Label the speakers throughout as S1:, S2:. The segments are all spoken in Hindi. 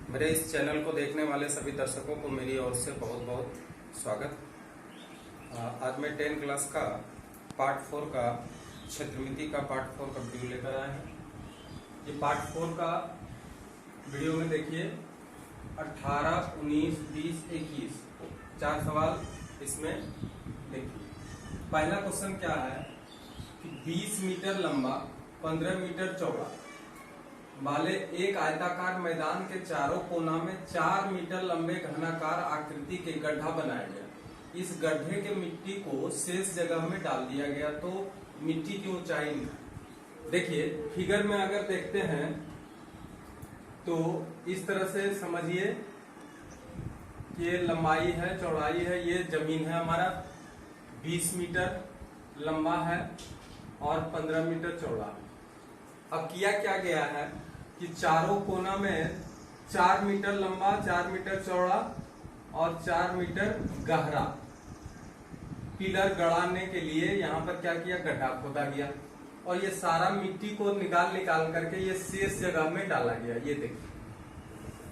S1: मेरे इस चैनल को देखने वाले सभी दर्शकों को मेरी ओर से बहुत बहुत स्वागत। आज मैं 10 क्लास का पार्ट 4 का क्षेत्रमिति का पार्ट 4 का वीडियो लेकर आए हैं। ये पार्ट 4 का वीडियो में देखिए 18, 19, 20, 21 4 सवाल इसमें देखिए। पहला क्वेश्चन क्या है कि 20 मीटर लंबा 15 मीटर चौड़ा वाले एक आयताकार मैदान के चारों कोना में 4 मीटर लंबे घनाकार आकृति के गड्ढा बनाया गया। इस गड्ढे के मिट्टी को शेष जगह में डाल दिया गया। तो मिट्टी की ऊंचाई देखिए, फिगर में अगर देखते हैं तो इस तरह से समझिए कि ये लंबाई है, चौड़ाई है, ये जमीन है हमारा 20 मीटर लंबा है और 15 मीटर चौड़ा। अब किया क्या गया है कि चारों कोना में 4 मीटर लंबा, 4 मीटर चौड़ा और 4 मीटर गहरा पिलर गड़ाने के लिए यहाँ पर क्या किया, गड्ढा खोदा गया और ये सारा मिट्टी को निकाल करके ये शेष जगह में डाला गया। ये देखिए,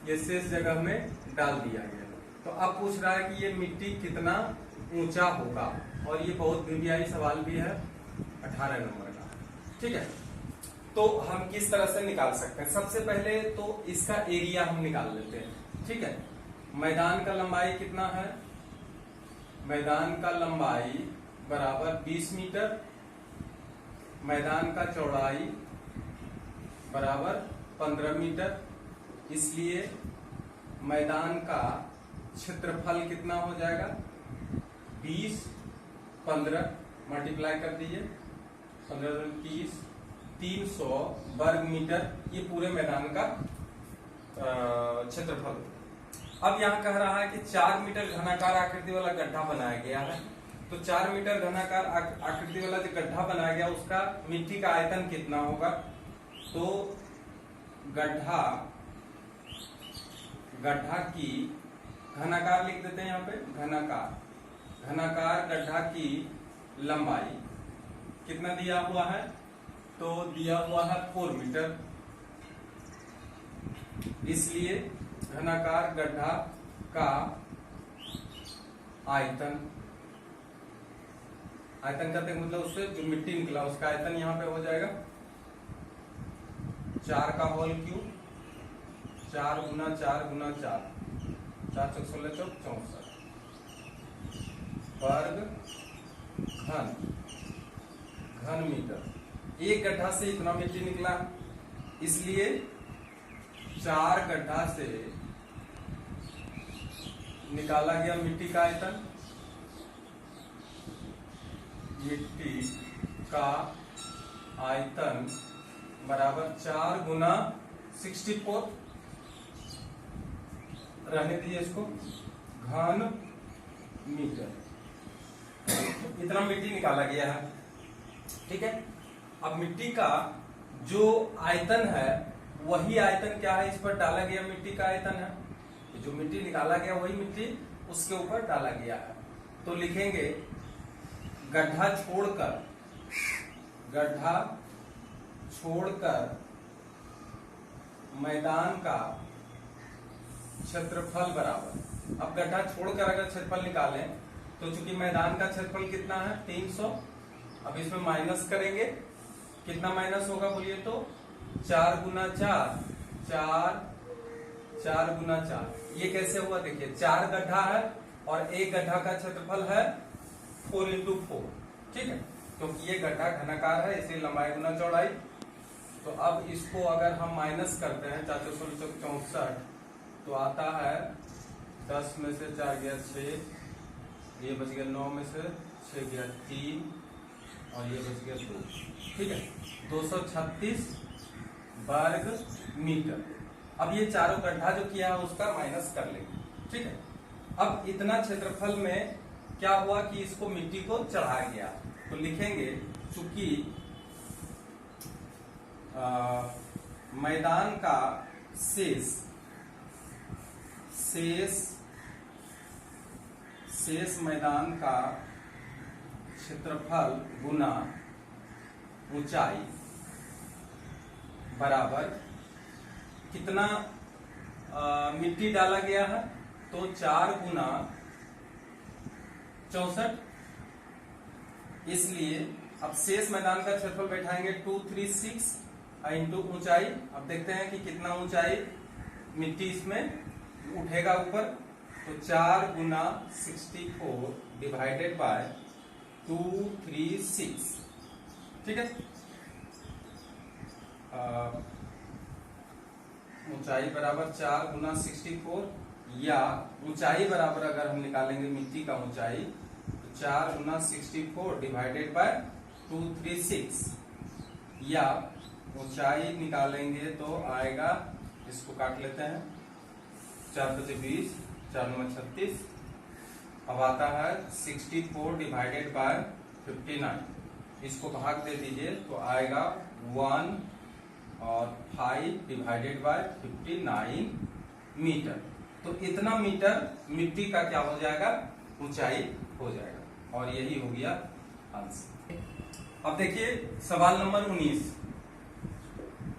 S1: ये शेष जगह में डाल दिया गया। तो अब पूछ रहा है कि ये मिट्टी कितना ऊंचा होगा और ये बहुत वीवीआई सवाल भी है 18 नंबर का। ठीक है, तो हम किस तरह से निकाल सकते हैं? सबसे पहले तो इसका एरिया हम निकाल लेते हैं। ठीक है, मैदान का लंबाई कितना है? मैदान का लंबाई बराबर 20 मीटर, मैदान का चौड़ाई बराबर 15 मीटर। इसलिए मैदान का क्षेत्रफल कितना हो जाएगा? 20, 15 मल्टीप्लाई कर दीजिए, 15 30, 300 वर्ग मीटर ये पूरे मैदान का क्षेत्रफल। अब यहाँ कह रहा है कि 4 मीटर घनाकार आकृति वाला गड्ढा बनाया गया है। तो 4 मीटर घनाकार आकृति वाला जो गड्ढा बनाया गया उसका मिट्टी का आयतन कितना होगा? तो गड्ढा की घनाकार लिख देते हैं यहाँ पे, घनाकार गड्ढा की लंबाई कितना दिया हुआ है? तो दिया हुआ है 4 मीटर। इसलिए घनाकार गड्ढा का आयतन करते हैं, मतलब उससे जो मिट्टी निकला उसका आयतन यहाँ पे हो जाएगा 4 का होल क्यूब, 4 गुना 4 गुना 4, 4 चौक 16 चौक 64 वर्ग घन मीटर। एक गड्ढा से इतना मिट्टी निकला, इसलिए 4 गड्ढा से निकाला गया मिट्टी का आयतन। मिट्टी का आयतन बराबर 4 गुना 64, रहने दीजिए इसको, घन मीटर। इतना मिट्टी निकाला गया है। ठीक है, अब मिट्टी का जो आयतन है वही आयतन क्या है, इस पर डाला गया मिट्टी का आयतन है। जो मिट्टी निकाला गया वही मिट्टी उसके ऊपर डाला गया है। तो लिखेंगे गड्ढा छोड़कर मैदान का क्षेत्रफल बराबर। अब गड्ढा छोड़कर अगर क्षेत्रफल निकालें तो चूंकि मैदान का क्षेत्रफल कितना है 300, अब इसमें माइनस करेंगे, कितना माइनस होगा बोलिए तो 4 गुना 4, 4 गुना 4। ये कैसे हुआ? देखिए 4 गड्ढा है और एक गड्ढा का क्षेत्रफल है 4 × 4। ठीक है, क्योंकि ये गड्ढा घनाकार है इसलिए लंबाई गुना चौड़ाई। तो अब इसको अगर हम माइनस करते हैं 4 चौक 16 चौक 64 तो आता है 10 में से 4 गया 6, ये बच गया 9 में से 6 गया 3 और ये बच गया 2। ठीक है, 236 वर्ग मीटर। अब ये चारों गड्ढा जो किया है उसका माइनस कर लेंगे। ठीक है, अब इतना क्षेत्रफल में क्या हुआ कि इसको मिट्टी को चढ़ाया गया। तो लिखेंगे चूंकि मैदान का शेष मैदान का क्षेत्रफल गुना ऊंचाई बराबर कितना मिट्टी डाला गया है, तो 4 गुना 64, इसलिए अब शेष मैदान का क्षेत्रफल बैठाएंगे 236 इंटू ऊंचाई। अब देखते हैं कि कितना ऊंचाई मिट्टी इसमें उठेगा ऊपर, तो 4 गुना 64 डिवाइडेड बाय 236, ठीक है। ऊंचाई बराबर 4 गुना 64, या ऊंचाई बराबर अगर हम निकालेंगे मिट्टी का ऊंचाई, तो 4 गुना 64 डिवाइडेड बाय 236, या ऊंचाई निकालेंगे तो आएगा, इसको काट लेते हैं, 4 × 20, 4 × 36, अब आता है 64 डिवाइडेड बाय 59, इसको भाग दे दीजिए तो आएगा 1 और 5 डिवाइडेड बाय 59 मीटर। तो इतना मीटर मिट्टी का क्या हो जाएगा, ऊंचाई हो जाएगा, और यही हो गया आंसर। अब देखिए सवाल नंबर 19,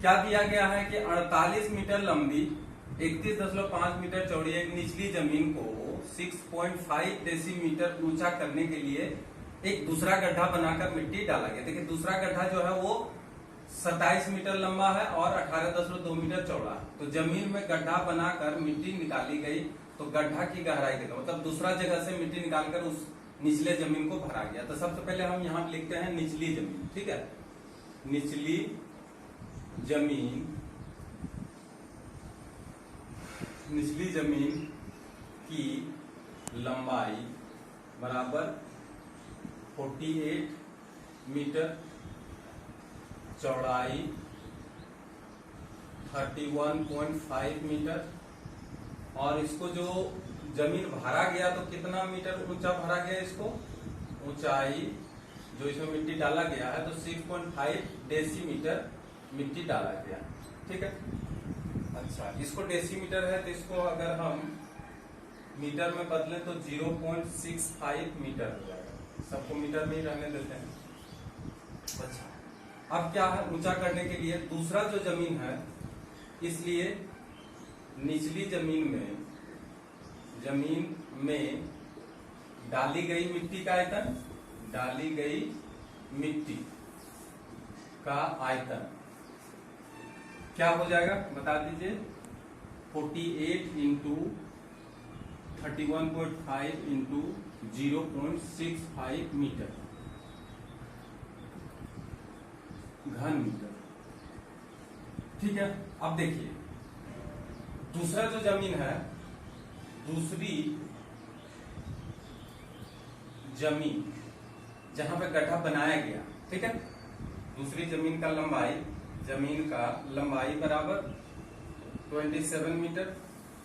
S1: क्या दिया गया है कि 48 मीटर लंबी 31.5 मीटर चौड़ी एक निचली जमीन को 6.5 डेसीमीटर ऊंचा करने के लिए एक दूसरा गड्ढा बनाकर मिट्टी डाला गया। देखिए दूसरा गड्ढा जो है वो 27 मीटर लंबा है और 18.2 मीटर चौड़ा है। तो जमीन में गड्ढा बनाकर मिट्टी निकाली गई, तो गड्ढा की गहराई कितना, मतलब दूसरा जगह से मिट्टी निकालकर उस निचले जमीन को भरा गया। तो सबसे पहले हम यहाँ लिखते हैं निचली जमीन, ठीक है। निचली जमीन की लंबाई बराबर 48 मीटर, चौड़ाई 31.5 मीटर, और इसको जो जमीन भरा गया तो कितना मीटर ऊंचा भरा गया, इसको ऊंचाई जो इसमें मिट्टी डाला गया है तो 6.5 डेसीमीटर मिट्टी डाला गया, ठीक है। अच्छा, इसको डेसीमीटर है तो इसको अगर हम मीटर में बदलें तो 0.65 मीटर हो जाएगा। सबको मीटर में ही रहने देते हैं। अच्छा, अब क्या है, ऊंचा करने के लिए दूसरा जो जमीन है, इसलिए निचली जमीन में डाली गई मिट्टी का आयतन, डाली गई मिट्टी का आयतन क्या हो जाएगा बता दीजिए, 48 इंटू 31.5 इंटू 0.65 मीटर घन मीटर, ठीक है। अब देखिए दूसरा जो जमीन है, दूसरी जमीन जहां पे गड्ढा बनाया गया, ठीक है, दूसरी जमीन का लंबाई बराबर 27 मीटर,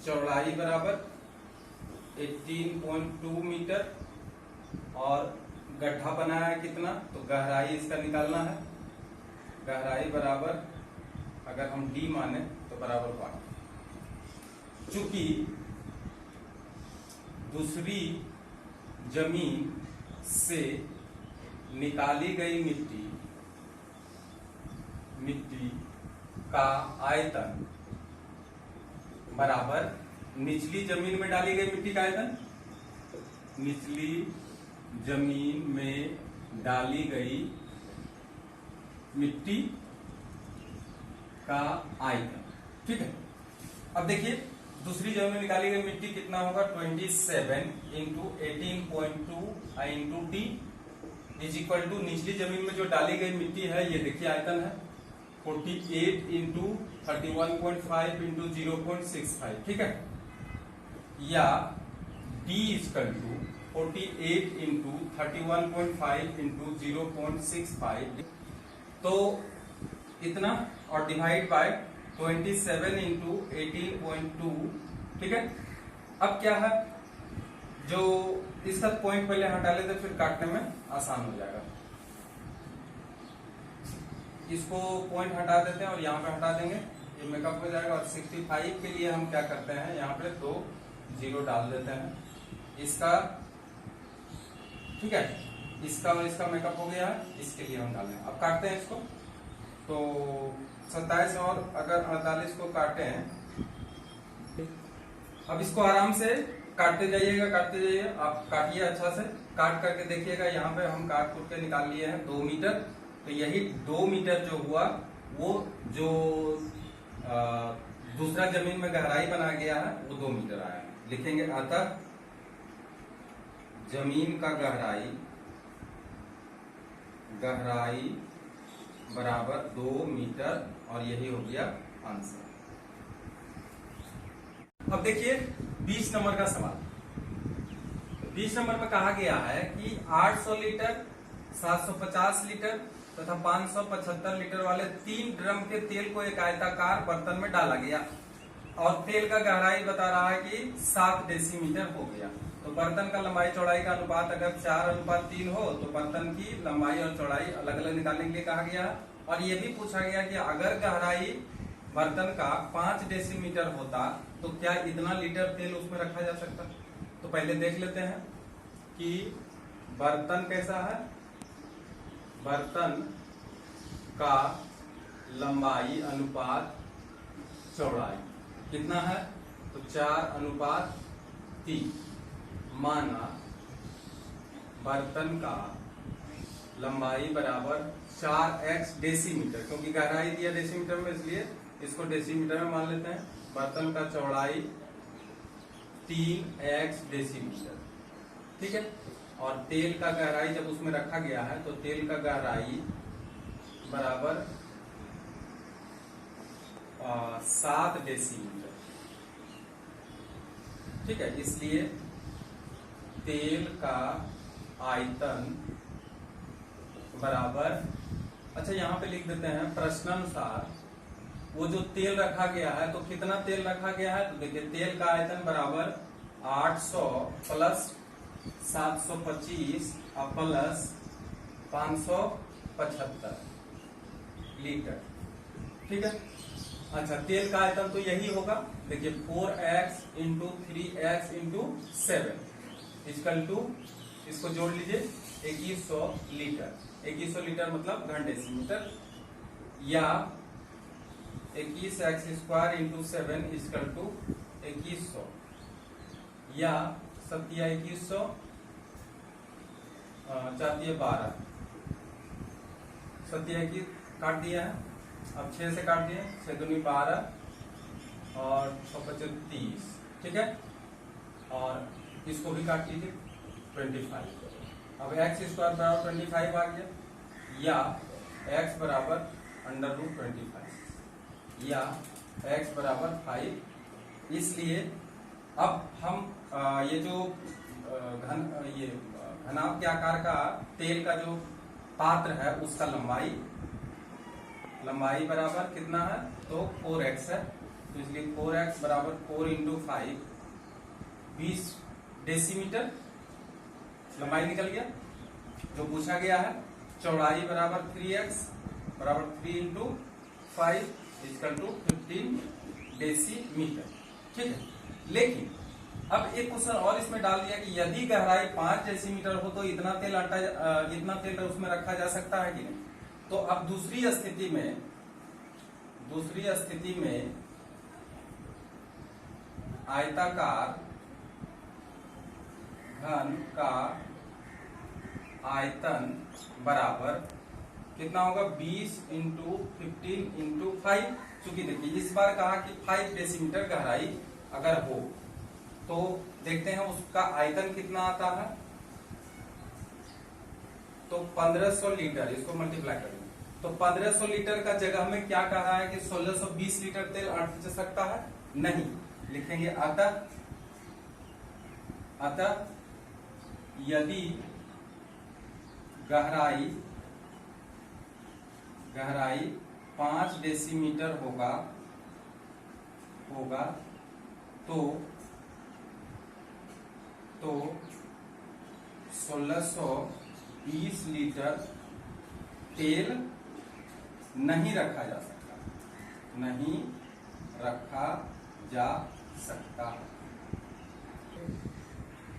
S1: चौड़ाई बराबर 18.2 मीटर, और गड्ढा बनाया है कितना, तो गहराई इसका निकालना है। गहराई बराबर अगर हम d माने तो बराबर 5। चूंकि दूसरी जमीन से निकाली गई मिट्टी का आयतन बराबर निचली जमीन में डाली गई मिट्टी का आयतन, निचली जमीन में डाली गई मिट्टी का आयतन, ठीक है। अब देखिए दूसरी जमीन में निकाली गई मिट्टी कितना होगा, 27 into 18.2 into D is equal to निचली जमीन में जो डाली गई मिट्टी है, ये देखिए आयतन है 48 इंटू 31.5 इंटू 0.65, ठीक है, या D equal to 48 into 31.5 into 0.65, तो इतना, और डिवाइड बाय 27 इंटू 18.2, ठीक है। अब क्या है, जो इसका पॉइंट पहले हटा लेते फिर काटने में आसान हो जाएगा। इसको पॉइंट हटा देते हैं और यहाँ पे हटा देंगे, ये मेकअप हो जाएगा। और 65 के लिए हम क्या करते हैं, यहाँ पे 2 0 डाल देते हैं इसका, ठीक है, इसका और इसका मेकअप हो गया है, इसके लिए हम डालें। अब काटते हैं इसको, तो 27 और अगर 48 को काटे हैं अब इसको आराम से काटते जाइएगा। आप काटिए अच्छा से, काट करके देखिएगा। यहाँ पे हम काट कूट के निकाल लिए हैं 2 मीटर। तो यही 2 मीटर जो हुआ वो जो दूसरा जमीन में गहराई बना गया है वो 2 मीटर आया है। लिखेंगे अतः जमीन का गहराई बराबर 2 मीटर और यही हो गया आंसर। अब देखिए 20 नंबर का सवाल। 20 नंबर में कहा गया है कि 800 लीटर, 750 लीटर तथा 575 लीटर वाले 3 ड्रम के तेल को एक आयताकार बर्तन में डाला गया और तेल का गहराई बता रहा है कि 7 डेसीमीटर हो गया। तो बर्तन का लंबाई चौड़ाई का अनुपात अगर 4:3 हो तो बर्तन की लंबाई और चौड़ाई अलग अलग निकालने के लिए कहा गया है। और ये भी पूछा गया कि अगर गहराई बर्तन का 5 डेसीमीटर होता तो क्या इतना लीटर तेल उसमें रखा जा सकता। तो पहले देख लेते हैं कि बर्तन कैसा है। बर्तन का लंबाई अनुपात चौड़ाई कितना है, तो 4:3। माना बर्तन का लंबाई बराबर 4x डेसीमीटर, क्योंकि गहराई दिया डेसीमीटर में इसलिए इसको डेसीमीटर में मान लेते हैं। बर्तन का चौड़ाई 3x डेसीमीटर, ठीक है। और तेल का गहराई जब उसमें रखा गया है तो तेल का गहराई बराबर 7 डेसीमीटर, ठीक है। इसलिए तेल का आयतन बराबर, अच्छा यहाँ पे लिख देते हैं प्रश्नानुसार वो जो तेल रखा गया है तो कितना तेल रखा गया है। तो देखिए तेल का आयतन बराबर 800 प्लस 725 प्लस 575 लीटर, ठीक है। अच्छा तेल का आयतन तो यही होगा। देखिए 4x into 3x into 7 equal to, इसको जोड़ लीजिए 2100 लीटर। 2100 लीटर मतलब घन डेसीमीटर, या 21x² इंटू 7 इक्वल टू 2100, या 2100 चाहती 12 की काट दिया है। अब 6 से काट दिए, 6 दूनी 12 और 6 25 30, ठीक है। और इसको भी काट लीजिए 25। अब x² बराबर 25 आ गया, या x बराबर √25, या x बराबर 5। इसलिए अब हम ये जो घनाभ के आकार का तेल का जो पात्र है उसका लंबाई बराबर कितना है, तो 4x है। तो इसलिए 4x बराबर 4 इंटू 5 20 डेसीमीटर लंबाई निकल गया जो पूछा गया है। चौड़ाई बराबर 3x बराबर 3 इंटू 5 इक्वल टू 15 डेसीमीटर, ठीक है। लेकिन अब एक क्वेश्चन और इसमें डाल दिया कि यदि गहराई 5 डेसीमीटर हो तो इतना तेल उसमें रखा जा सकता है कि नहीं। तो अब दूसरी स्थिति में आयताकार घन का आयतन बराबर कितना होगा, 20 इंटू 15 इंटू 5। चूंकि देखिए इस बार कहा कि 5 डेसीमीटर गहराई अगर हो तो देखते हैं उसका आयतन कितना आता है। तो 1500 लीटर, इसको मल्टीप्लाई करेंगे तो 1500 लीटर का जगह में क्या कह रहा है कि 1620 लीटर तेल अट सकता है, नहीं। लिखेंगे अतः यदि गहराई 5 डेसीमीटर होगा तो 1620 लीटर तेल नहीं रखा जा सकता।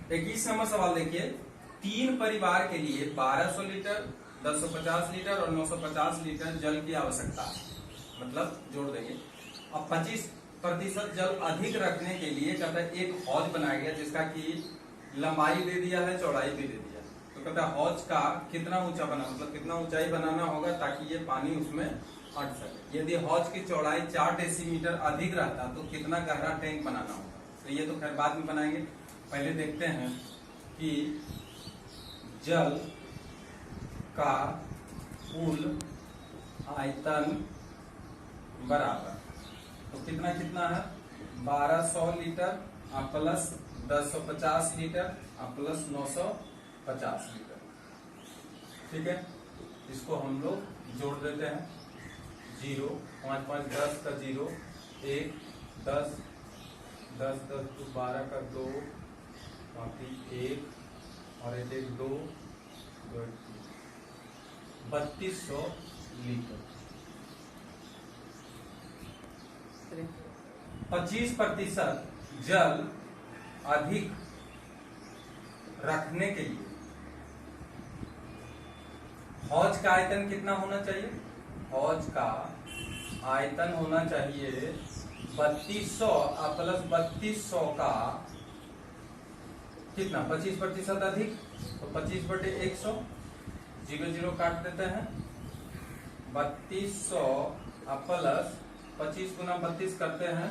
S1: 21 नंबर सवाल देखिए। 3 परिवार के लिए 1200 लीटर, 1050 लीटर और 950 लीटर जल की आवश्यकता है। मतलब जोड़ देंगे। अब प्रतिशत जल अधिक रखने के लिए कहता है एक हौज बनाया गया जिसका कि लंबाई दे दिया है, चौड़ाई भी दे दिया। तो कहता है हौज का कितना ऊंचा बना, मतलब कितना ऊंचाई बनाना होगा ताकि ये पानी उसमें अट सके। यदि हौज की चौड़ाई 4 डेसीमीटर अधिक रहता तो कितना गहरा टैंक बनाना होगा। तो ये तो खैर बाद में बनाएंगे, पहले देखते हैं कि जल का कुल आयतन बराबर, तो कितना कितना है 1200 litre plus 1050 litre plus 950 litre. ठीक है, इसको हम लोग जोड़ देते हैं। 0 5 5 10 का 0 1 10 10 10 तो 12 का 2 बाकी 1 और 1 2 3200 लीटर। 25% जल अधिक रखने के लिए हौज का आयतन कितना होना चाहिए। हौज का आयतन होना चाहिए 3200 प्लस 3200 का कितना 25% अधिक, तो 25/100 0 0 काट देते हैं। 3200 प्लस 25 गुना 32 करते हैं,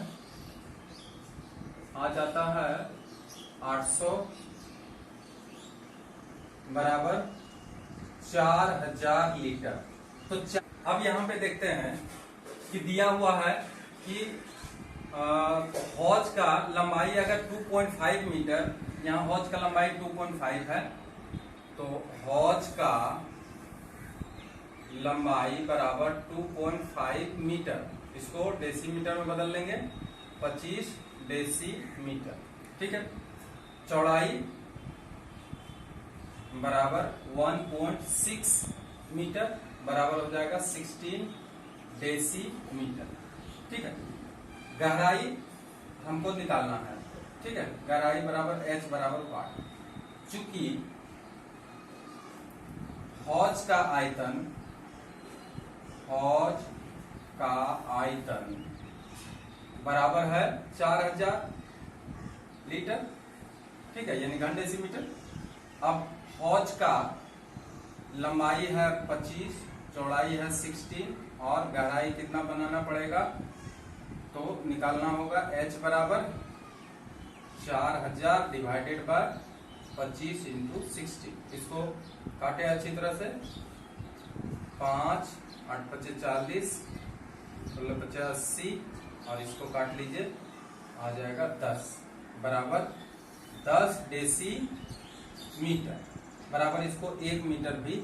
S1: आ जाता है 800 बराबर 4000 लीटर। तो अब यहाँ पे देखते हैं कि दिया हुआ है कि हौज का लंबाई अगर 2.5 मीटर, यहाँ हौज का लंबाई 2.5 है, तो हौज का लंबाई बराबर 2.5 मीटर। इसको डेसीमीटर में बदल लेंगे, 25 डेसीमीटर। ठीक है, चौड़ाई बराबर 1.6 मीटर बराबर हो जाएगा 16 डेसीमीटर। ठीक है, गहराई हमको निकालना है। ठीक है, गहराई बराबर h बराबर वाट। चूंकि हौज का आयतन बराबर है 4000 लीटर। ठीक है, यानी घन डेसीमीटर। अब हौज का लंबाई है 25, चौड़ाई है 16 और गहराई कितना बनाना पड़ेगा, तो निकालना होगा h बराबर 4000 डिवाइडेड बाय 25 इंटू 16। इसको काटे अच्छी तरह से, 5 8 5 40 16 50 80 और इसको काट लीजिए, आ जाएगा 10 बराबर 10 डेसीमीटर बराबर। इसको 1 मीटर भी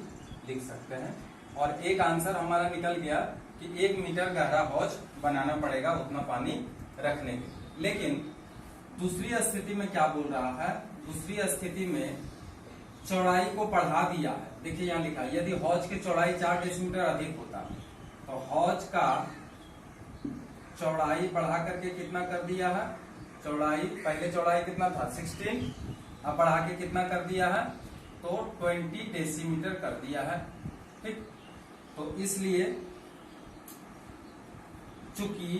S1: लिख सकते हैं। और एक आंसर हमारा निकल गया कि 1 मीटर गहरा हौज बनाना पड़ेगा उतना पानी रखने के। लेकिन दूसरी स्थिति में क्या बोल रहा है, दूसरी स्थिति में चौड़ाई को बढ़ा दिया है। देखिए यहाँ लिखा है यदि हौज की चौड़ाई 4 डेसीमीटर अधिक होता तो हौज का चौड़ाई बढ़ा करके कितना कर दिया है, चौड़ाई पहले चौड़ाई कितना था 16, अब बढ़ा के कितना कर दिया है, तो 20 डेसीमीटर कर दिया है। ठीक, तो इसलिए चूंकि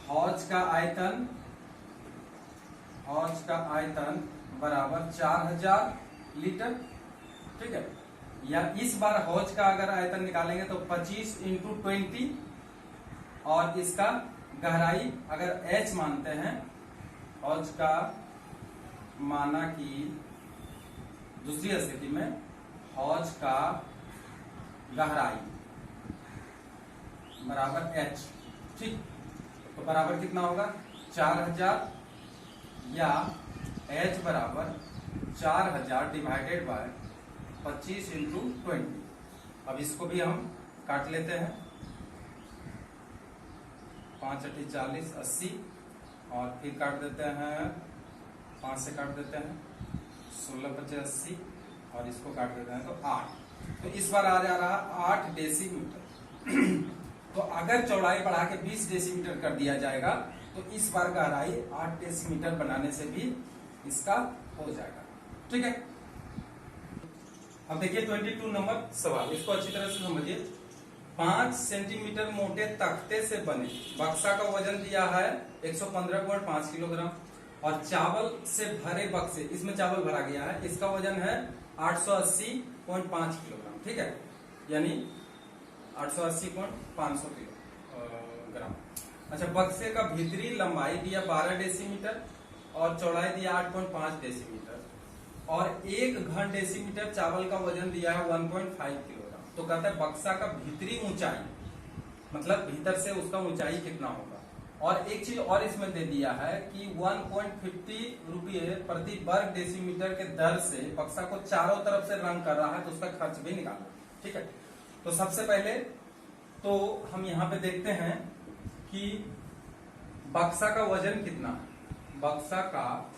S1: हौज का आयतन बराबर 4000 लीटर। ठीक है, या इस बार हौज का अगर आयतन निकालेंगे तो 25 इंटू 20 और इसका गहराई अगर h मानते हैं, हौज का माना कि दूसरी स्थिति में हौज का गहराई बराबर h। ठीक, तो बराबर कितना होगा 4000 या h बराबर 4000 डिवाइडेड बाय 25 इंटू 20। अब इसको भी हम काट लेते हैं, 5 8 40 80 और फिर काट देते हैं, 5 से काट देते हैं, 16 25 80 और इसको काट देते हैं तो 8। तो इस बार आ जा रहा 8 डेसीमीटर। तो अगर चौड़ाई बढ़ा के 20 डेसीमीटर कर दिया जाएगा तो इस बार गहराई 8 डेसीमीटर बनाने से भी इसका हो जाएगा। ठीक है, अब देखिए 22 नंबर सवाल, इसको अच्छी तरह से समझिए। 5 सेंटीमीटर मोटे तख्ते से बने बक्सा का वजन दिया है 115.5 किलोग्राम और चावल से भरे बक्से, इसमें चावल भरा गया है, इसका वजन है 880.5 किलोग्राम। ठीक है, यानी 880.500 किलोग्राम। अच्छा, बक्से का भीतरी लंबाई दिया 12 डेसीमीटर और चौड़ाई दिया 8.5 डेसीमीटर और 1 घन डेसीमीटर चावल का वजन दिया है 1.5 किलोग्राम। तो कहता है बक्सा का भीतरी ऊंचाई, मतलब भीतर से उसका ऊंचाई कितना होगा। और एक चीज और इसमें दे दिया है कि 1.50 रुपये प्रति वर्ग डेसीमीटर के दर से बक्सा को चारों तरफ से रंग कर रहा है, तो उसका खर्च भी निकालना। ठीक है, तो सबसे पहले तो हम यहाँ पे देखते हैं कि बक्सा का वजन कितना है। बक्सा का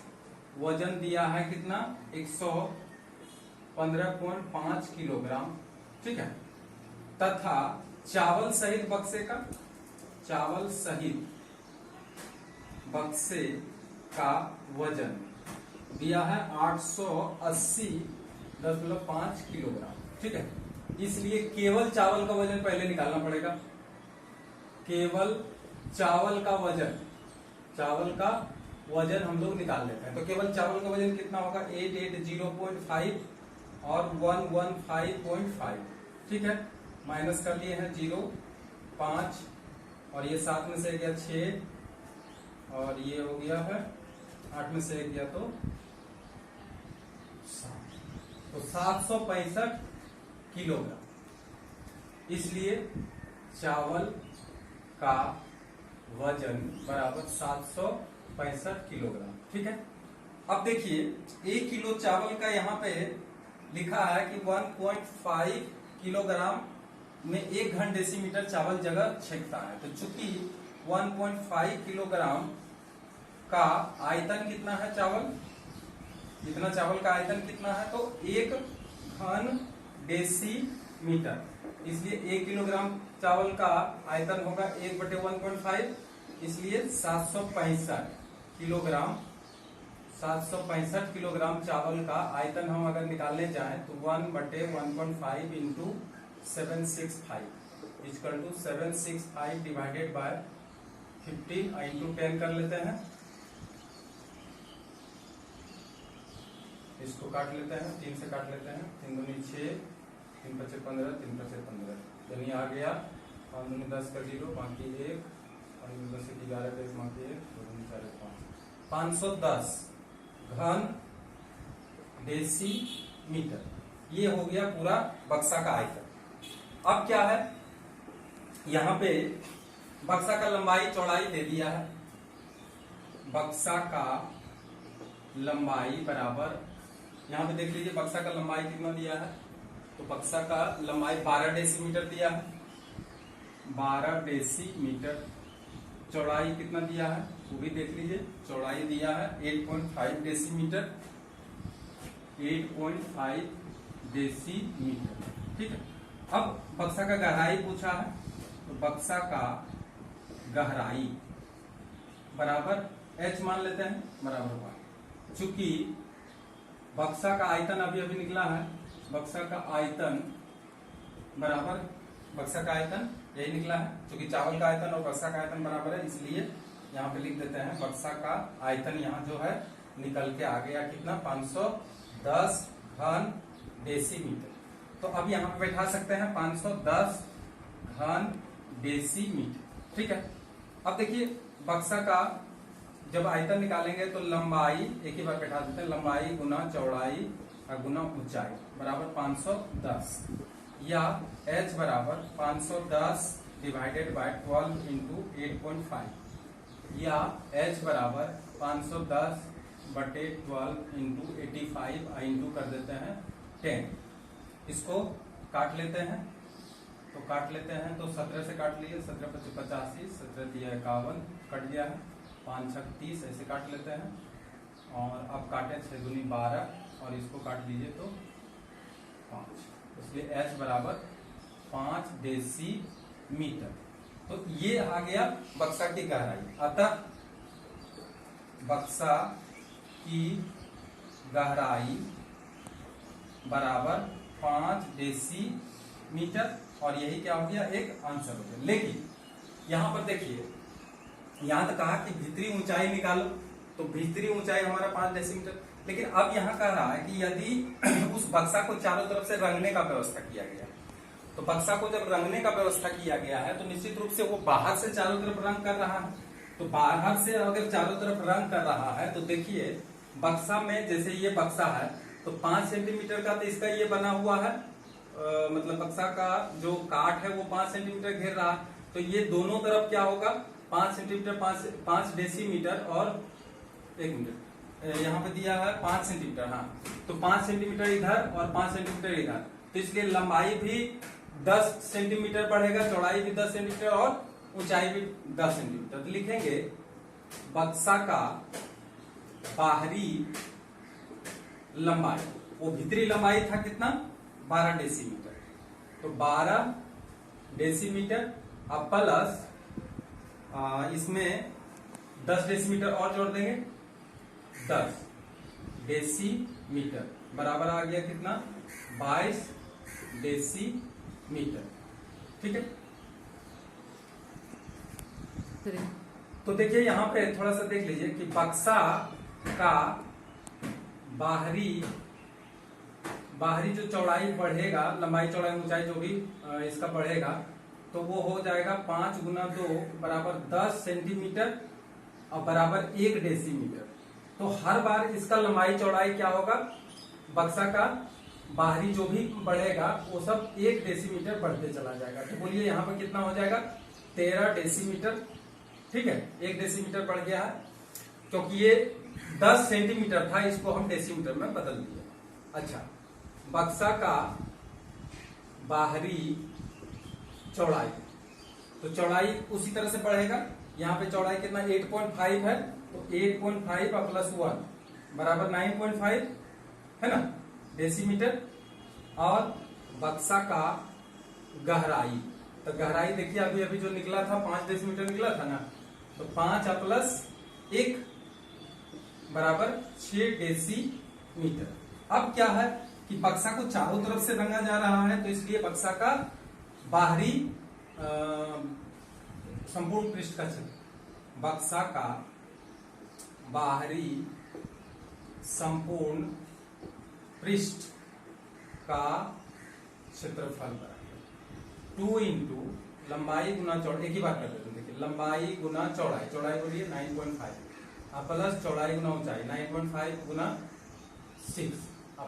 S1: वजन दिया है कितना, 115.5 किलोग्राम। ठीक है, तथा चावल सहित बक्से का, चावल सहित बक्से का वजन दिया है 880.5 किलोग्राम। ठीक है, इसलिए केवल चावल का वजन पहले निकालना पड़ेगा। केवल चावल का वजन, चावल का वजन हम लोग निकाल लेते हैं। तो केवल चावल का वजन कितना होगा, 880.5 और 115.5। ठीक है, माइनस कर लिए हैं 0, 5 और ये 7 में से गया 6 और ये हो गया है 8 में से गया तो 7, तो 765 किलोग्राम। इसलिए चावल का वजन बराबर 765 किलोग्राम। ठीक है, अब देखिए 1 किलो चावल का यहाँ पे लिखा है कि 1.5 किलोग्राम में 1 घन डेसीमीटर चावल जगह छेकता है। तो चूंकि 1.5 किलोग्राम का आयतन कितना है, चावल, इतना चावल का आयतन कितना है, तो 1 घन डेसीमीटर, इसलिए 1 किलोग्राम चावल का आयतन होगा 1/1.5, इसलिए 765 किलोग्राम, 765 किलोग्राम चावल का आयतन हम अगर निकालने जाएं तो 1/1.5 into 765 equal to 765 divided by 15 into 10 कर लेते हैं, इसको काट लेते हैं, 3 से काट लेते हैं, 3 दूनी 6, 3 पचे 15, 3 पचे 15, यानी आ गया 5 दूनी 10 का 0, बाकी 1, 5 दूनी 10 11 का 1, बाकी 1, 2 दूनी 4 5, 510 घन डेसीमीटर। ये हो गया पूरा बक्सा का आयतन। अब क्या है, यहां पे बक्सा का लंबाई चौड़ाई दे दिया है। बक्सा का लंबाई बराबर, यहां पे देख लीजिए बक्सा का लंबाई कितना दिया है, तो बक्सा का लंबाई 12 डेसीमीटर दिया है, 12 डेसीमीटर। चौड़ाई कितना दिया है वो भी देख लीजिए, चौड़ाई दिया है 8.5 डेसीमीटर, 8.5 डेसीमीटर। ठीक है, अब बक्सा का गहराई पूछा है, तो बक्सा का गहराई बराबर h मान लेते हैं, बराबर y। चूंकि बक्सा का आयतन अभी अभी निकला है, बक्सा का आयतन बराबर, बक्सा का आयतन यही निकला है, क्योंकि चावल का आयतन और बक्सा का आयतन बराबर है, इसलिए यहाँ पे लिख देते हैं बक्सा का आयतन यहाँ जो है निकल के आ गया कितना, 510 घन डेसीमीटर। तो अब यहाँ पे बैठा सकते हैं 510 घन डेसीमीटर। ठीक है, अब देखिए बक्सा का जब आयतन निकालेंगे तो लंबाई एक ही बार बैठा देते हैं, लंबाई गुना चौड़ाई गुना ऊंचाई बराबर 510, या h बराबर 510 डिवाइडेड बाय 12 इंटू 8.5, या h बराबर 510 बटे 12 इंटू 85 इंटू कर देते हैं 10। इसको काट लेते हैं, तो काट लेते हैं, तो 17 से काट लिए, 17 पच्चीस 85, 17 दिया 51, कट गया है, 5 छक 30, ऐसे काट लेते हैं। और अब काटे 6 दूनी 12 और इसको काट लीजिए तो 5, इसलिए h बराबर 5 डेसीमीटर। तो ये आ गया बक्सा की गहराई। अतः बक्सा की गहराई बराबर 5 डेसीमीटर और यही क्या हो गया, एक आंसर हो गया। लेकिन यहाँ पर देखिए, यहाँ तो कहा कि भीतरी ऊंचाई निकालो, तो भीतरी ऊंचाई हमारा 5 डेसीमीटर। लेकिन अब यहाँ कह रहा है कि यदि उस बक्सा को चारों तरफ से रंगने का व्यवस्था किया गया, तो बक्सा को जब रंगने का व्यवस्था किया गया है तो निश्चित रूप से वो बाहर से चारों तरफ रंग कर रहा है। तो बाहर से अगर चारों तरफ रंग कर रहा है तो देखिए बक्सा में, जैसे ये बक्सा है तो 5 सेंटीमीटर का तो इसका ये बना हुआ है, मतलब बक्सा का जो काट है वो 5 सेंटीमीटर घेर रहा है। तो ये दोनों तरफ क्या होगा, 5 सेंटीमीटर, 5 डेसीमीटर और 1 मिनट यहाँ पे दिया है 5 सेंटीमीटर। हाँ, तो 5 सेंटीमीटर इधर और 5 सेंटीमीटर इधर, तो इसलिए लंबाई भी 10 सेंटीमीटर बढ़ेगा, चौड़ाई भी 10 सेंटीमीटर और ऊंचाई भी 10 सेंटीमीटर। तो लिखेंगे बक्सा का बाहरी लंबाई, वो भीतरी लंबाई था कितना, 12 डेसीमीटर, तो 12 डेसीमीटर अब प्लस इसमें 10 डेसीमीटर और जोड़ देंगे, 10 डेसीमीटर बराबर आ गया कितना, 22 डेसीमीटर। ठीक है, तो देखिए यहाँ पे थोड़ा सा देख लीजिए कि बक्सा का बाहरी जो चौड़ाई बढ़ेगा, लंबाई चौड़ाई ऊंचाई जो भी इसका बढ़ेगा, तो वो हो जाएगा 5 गुना 2 बराबर 10 सेंटीमीटर और बराबर 1 डेसीमीटर। तो हर बार इसका लंबाई चौड़ाई क्या होगा, बक्सा का बाहरी जो भी बढ़ेगा वो सब 1 डेसीमीटर बढ़ते चला जाएगा। तो बोलिए यहाँ पर कितना हो जाएगा, 13 डेसीमीटर। ठीक है, 1 डेसीमीटर बढ़ गया है, क्योंकि ये 10 सेंटीमीटर था, इसको हम डेसीमीटर में बदल दिए। अच्छा, बक्सा का बाहरी चौड़ाई, तो चौड़ाई उसी तरह से बढ़ेगा। यहाँ पे चौड़ाई कितना 8.5 है, तो 8.5 प्लस 1 बराबर 9.5 है ना डेसीमीटर। और बक्सा का गहराई, तो गहराई देखिए अभी अभी जो निकला था 5 डेसीमीटर निकला था ना, तो 5 प्लस 1 बराबर 6 डेसीमीटर। अब क्या है कि बक्सा को चारों तरफ से रंगा जा रहा है, तो इसलिए बक्सा का बाहरी संपूर्ण पृष्ठ का क्षेत्र, बक्सा का बाहरी संपूर्ण पृष्ठ का क्षेत्रफल 2 इंटू लंबाई गुना चौड़ाई, एक ही बात करते हैं, देखिए लंबाई गुना चौड़ाई, चौड़ाई बोलिए 9.5 प्लस चौड़ाई गुना ऊंचाई 9.5 गुना 6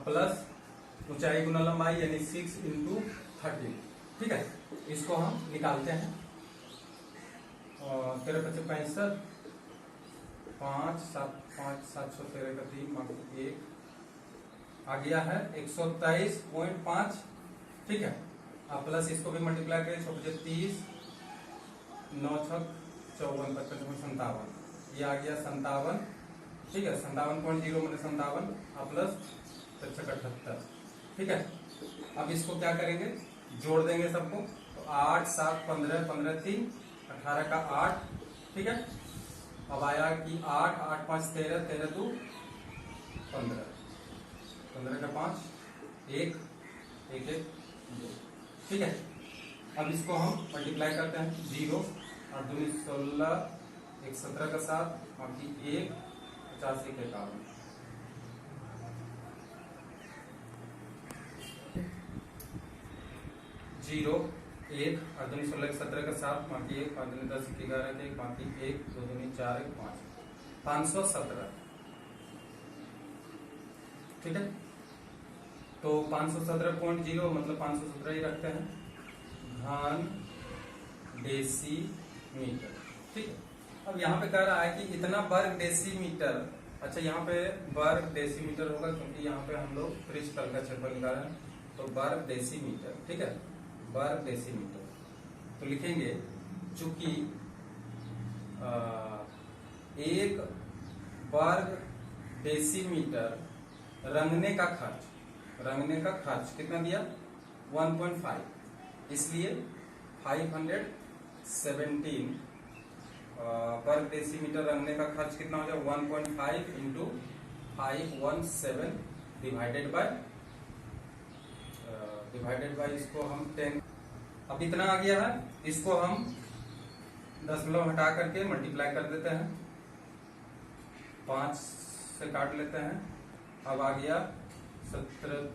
S1: प्लस ऊंचाई गुना लंबाई यानी 6 इंटू 30। ठीक है, इसको हम निकालते हैं। 13 × 5 = 65, 5 7 5 713 का 3 मार्क्स 1 आ गया है 123.5। ठीक है, आप प्लस इसको भी मल्टीप्लाई करें, 30 9 6 54 55 57, ये आ गया 57। ठीक है, 57.0 मैंने 57 प्लस 78। ठीक है, अब इसको क्या करेंगे, जोड़ देंगे सबको, तो 8 7 15 15 3 18 का 8। ठीक है, अब आया कि 8 8 5 13 13 2 15 15 का 5 1 1 1 2। ठीक है, अब इसको हम मल्टीप्लाई करते हैं, 0 8 2 16 1 17 का 7 बाकी 1 50 1 51। जीरो 1 8 2 16 17 का 7 बाकी 1 5 2 10 11 के बाकी 1 2 2 4 1 5 517। ठीक है, तो 517.0 मतलब 517 ही रखते हैं, घन डेसीमीटर। ठीक है, अब यहाँ पे कह रहा है कि इतना वर्ग डेसीमीटर। अच्छा, यहाँ पे वर्ग डेसीमीटर होगा क्योंकि यहाँ पे हम लोग पृष्ठ तल का क्षेत्रफल निकाल रहे हैं, तो वर्ग डेसीमीटर। ठीक है, वर्ग डेसीमीटर, तो लिखेंगे चूंकि 1 वर्ग डेसीमीटर रंगने का खर्च कितना दिया 1.5, इसलिए 517 वर्ग डेसीमीटर रंगने का खर्च कितना हो जाए 1.5 इंटू 517 डिवाइडेड बाय इसको हम 10। अब इतना आ गया है, इसको हम दशमलव हटा करके मल्टीप्लाई कर देते हैं, 5 से काट लेते हैं। अब आ गया 17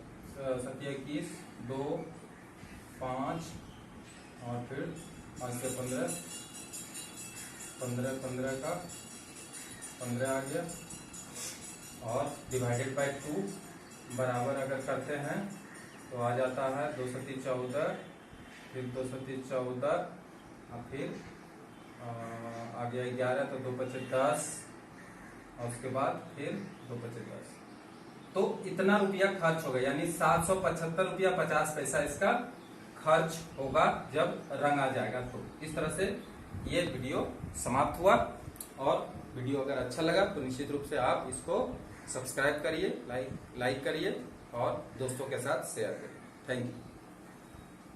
S1: 21 2 5 और फिर 5 से 15 का 15 आ गया और डिवाइडेड बाय 2 बराबर अगर करते हैं तो आ जाता है 2 सती 14, फिर 2 सती 14 और फिर आ गया 11, तो 2 पचे 10 और उसके बाद फिर 2 पचे 10। तो इतना रुपया खर्च होगा, यानी 775 रुपया 50 पैसा इसका खर्च होगा जब रंग आ जाएगा। तो इस तरह से ये वीडियो समाप्त हुआ। और वीडियो अगर अच्छा लगा तो निश्चित रूप से आप इसको सब्सक्राइब करिए, लाइक करिए और दोस्तों के साथ शेयर करिए। Thank you.